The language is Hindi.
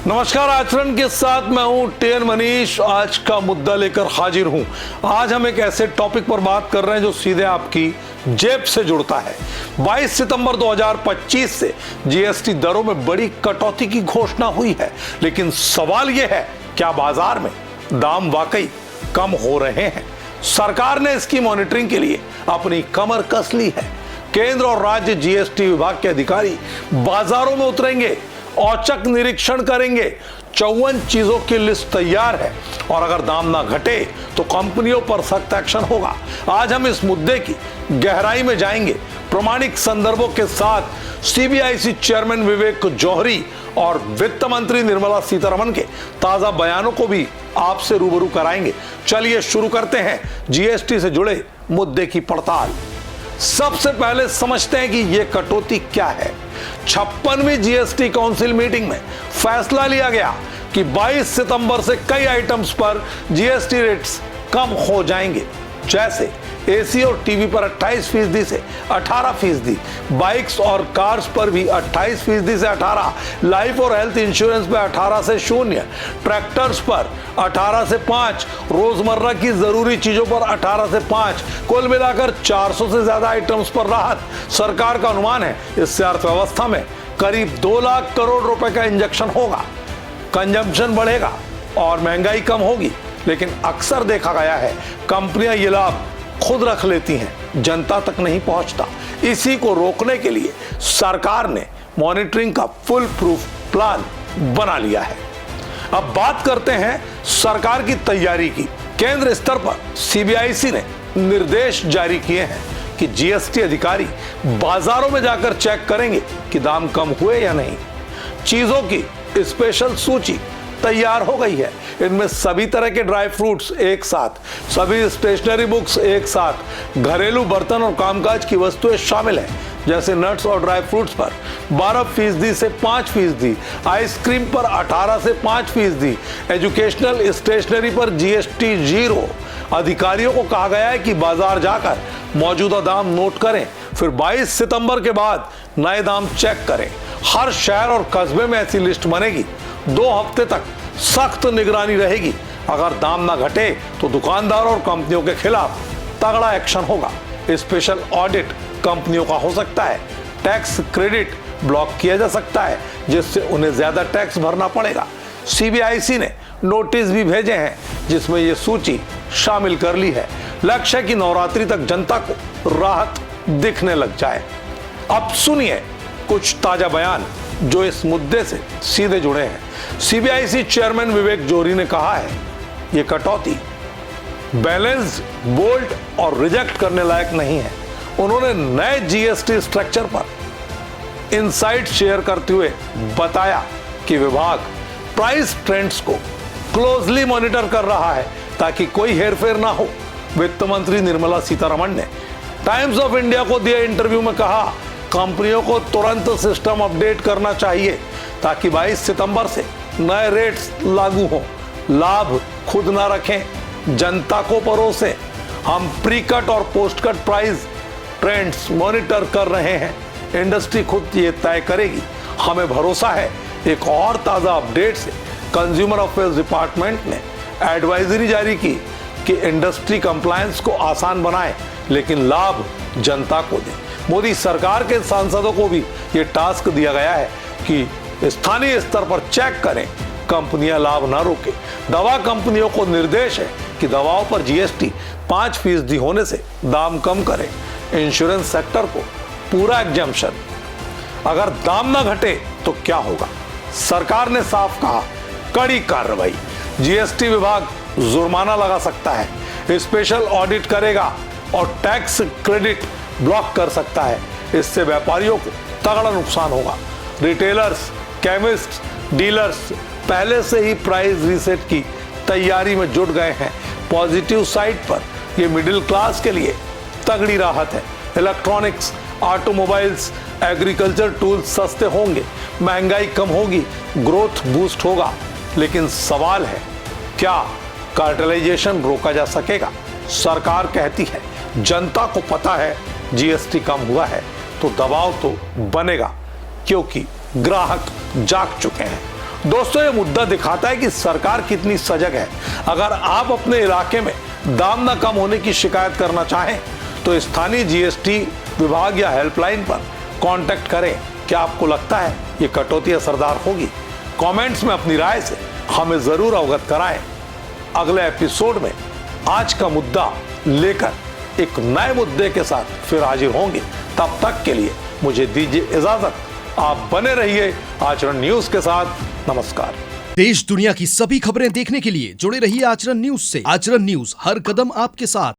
नमस्कार, आचरण के साथ मैं हूं टीएन मनीष। आज का मुद्दा लेकर हाजिर हूं। आज हम एक ऐसे टॉपिक पर बात कर रहे हैं जो सीधे आपकी जेब से जुड़ता है। 22 सितंबर 2025 से जीएसटी दरों में बड़ी कटौती की घोषणा हुई है, लेकिन सवाल यह है, क्या बाजार में दाम वाकई कम हो रहे हैं? सरकार ने इसकी मॉनिटरिंग के लिए अपनी कमर कस ली है। केंद्र और राज्य जीएसटी विभाग के अधिकारी बाजारों में उतरेंगे, औचक निरीक्षण करेंगे। 54 चीजों की लिस्ट तैयार है और अगर दाम ना घटे तो कंपनियों पर सख्त एक्शन होगा। आज हम इस मुद्दे की गहराई में जाएंगे, प्रामाणिक संदर्भों के साथ सीबीआईसी चेयरमैन विवेक जौहरी और वित्त मंत्री निर्मला सीतारमण के ताजा बयानों को भी आपसे रूबरू कराएंगे। चलिए शुरू करते हैं जीएसटी से जुड़े मुद्दे की पड़ताल। सबसे पहले समझते हैं कि यह कटौती क्या है। 56वीं जीएसटी काउंसिल मीटिंग में फैसला लिया गया कि 22 सितंबर से कई आइटम्स पर जीएसटी रेट्स कम हो जाएंगे, जैसे एसी और टीवी पर 28% से 18%, बाइक्स और कार्स पर भी 28% से 18%, लाइफ और हेल्थ इंश्योरेंस पे 18 से 0%, ट्रैक्टर्स पर 18 से 5%, रोजमर्रा की जरूरी चीजों पर 18 से 5%, कुल मिलाकर 400 से ज्यादा आइटम्स पर राहत। सरकार का अनुमान है इससे अर्थव्यवस्था में करीब 2 लाख करोड़ रुपए का इंजेक्शन होगा, कंजम्पशन बढ़ेगा और महंगाई कम होगी। लेकिन अक्सर देखा गया है कंपनियां ये लाभ खुद रख लेती हैं, जनता तक नहीं पहुंचता। इसी को रोकने के लिए सरकार ने मॉनिटरिंग का फुल प्रूफ प्लान बना लिया है। अब बात करते हैं सरकार की तैयारी की। केंद्र स्तर पर सीबीआईसी ने निर्देश जारी किए हैं कि जीएसटी अधिकारी बाजारों में जाकर चेक करेंगे कि दाम कम हुए या नहीं। चीजों की स्पेशल सूची तैयार हो गई है। इनमें सभी तरह के ड्राई फ्रूट्स एक साथ, सभी स्टेशनरी बुक्स एक साथ, घरेलू बर्तन और कामकाज की वस्तुएं शामिल हैं, जैसे नट्स और ड्राई फ्रूट्स पर 12% से 5%, आइसक्रीम पर 18 से 5%, एजुकेशनल स्टेशनरी पर जीएसटी 0। अधिकारियों को कहा गया है कि बाजार जाकर मौजूदा दाम नोट करें, फिर 22 सितंबर के बाद नए दाम चेक करें। हर शहर और कस्बे में ऐसी लिस्ट बनेगी। 2 हफ्ते तक सख्त निगरानी रहेगी। अगर दाम ना घटे तो दुकानदार और कंपनियों के खिलाफ तगड़ा एक्शन होगा। स्पेशल ऑडिट कंपनियों का हो सकता है। टैक्स क्रेडिट ब्लॉक किया जा सकता है, जिससे उन्हें ज्यादा टैक्स भरना पड़ेगा। सीबीआईसी ने नोटिस भी भेजे हैं जिसमें यह सूची शामिल कर ली है। लक्ष्य है कि नवरात्रि तक जनता को राहत दिखने लग जाए। अब सुनिए कुछ ताजा बयान जो इस मुद्दे से सीधे जुड़े हैं। सीबीआईसी चेयरमैन विवेक जौहरी ने कहा है, यह कटौती बैलेंस्ड, बोल्ड और रिजेक्ट करने लायक नहीं है। उन्होंने नए जीएसटी स्ट्रक्चर पर इनसाइट शेयर करते हुए बताया कि विभाग प्राइस ट्रेंड्स को क्लोजली मॉनिटर कर रहा है ताकि कोई हेरफेर ना हो। वित्त मंत्री निर्मला सीतारमण ने टाइम्स ऑफ इंडिया को दिए इंटरव्यू में कहा, कंपनियों को तुरंत सिस्टम अपडेट करना चाहिए ताकि 22 सितंबर से नए रेट्स लागू हों। लाभ खुद ना रखें, जनता को परोसें। हम प्री कट और post cut price trends monitor कर रहे हैं। इंडस्ट्री खुद ये तय करेगी। हमें भरोसा है एक और ताज़ा अपडेट से कंज्यूमर अफेयर्स डिपार्टमेंट ने एडवाइजरी जारी की कि इंडस्ट्री कंप्लायंस को आसान बनाए, लेकिन लाभ जनता को दे। मोदी सरकार के सांसदों को भी ये टास्क दिया गया है कि स्थानीय स्तर पर चेक करें, कंपनियां लाभ ना रोके। दवा कंपनियों को निर्देश है कि दवाओं पर जीएसटी 5% होने से दाम कम करें। इंश्योरेंस सेक्टर को पूरा एग्जम्पशन। अगर दाम ना घटे तो क्या होगा? सरकार ने साफ कहा, कड़ी कार्रवाई। जीएसटी विभाग जुर्माना लगा सकता है, स्पेशल ऑडिट करेगा और टैक्स क्रेडिट ब्लॉक कर सकता है। इससे व्यापारियों को तगड़ा नुकसान होगा। रिटेलर्स, केमिस्ट, डीलर्स पहले से ही प्राइस रीसेट की तैयारी में जुट गए हैं। पॉजिटिव साइड पर ये मिडिल क्लास के लिए तगड़ी राहत है। इलेक्ट्रॉनिक्स, ऑटोमोबाइल्स, एग्रीकल्चर टूल्स सस्ते होंगे, महंगाई कम होगी, ग्रोथ बूस्ट होगा। लेकिन सवाल है, क्या कार्टेलाइजेशन रोका जा सकेगा? सरकार कहती है जनता को पता है जीएसटी कम हुआ है, तो दबाव तो बनेगा, क्योंकि ग्राहक जाग चुके हैं। दोस्तों, ये मुद्दा दिखाता है कि सरकार कितनी सजग है। अगर आप अपने इलाके में दाम न कम होने की शिकायत करना चाहें तो स्थानीय जीएसटी विभाग या हेल्पलाइन पर कांटेक्ट करें। क्या आपको लगता है ये कटौती असरदार होगी? कमेंट्स में अपनी राय से हमें जरूर अवगत कराएं। अगले एपिसोड में आज का मुद्दा लेकर एक नए मुद्दे के साथ फिर हाजिर होंगे। तब तक के लिए मुझे दीजिए इजाजत। आप बने रहिए आचरण न्यूज के साथ। नमस्कार। देश दुनिया की सभी खबरें देखने के लिए जुड़े रहिए आचरण न्यूज से। आचरण न्यूज, हर कदम आपके साथ।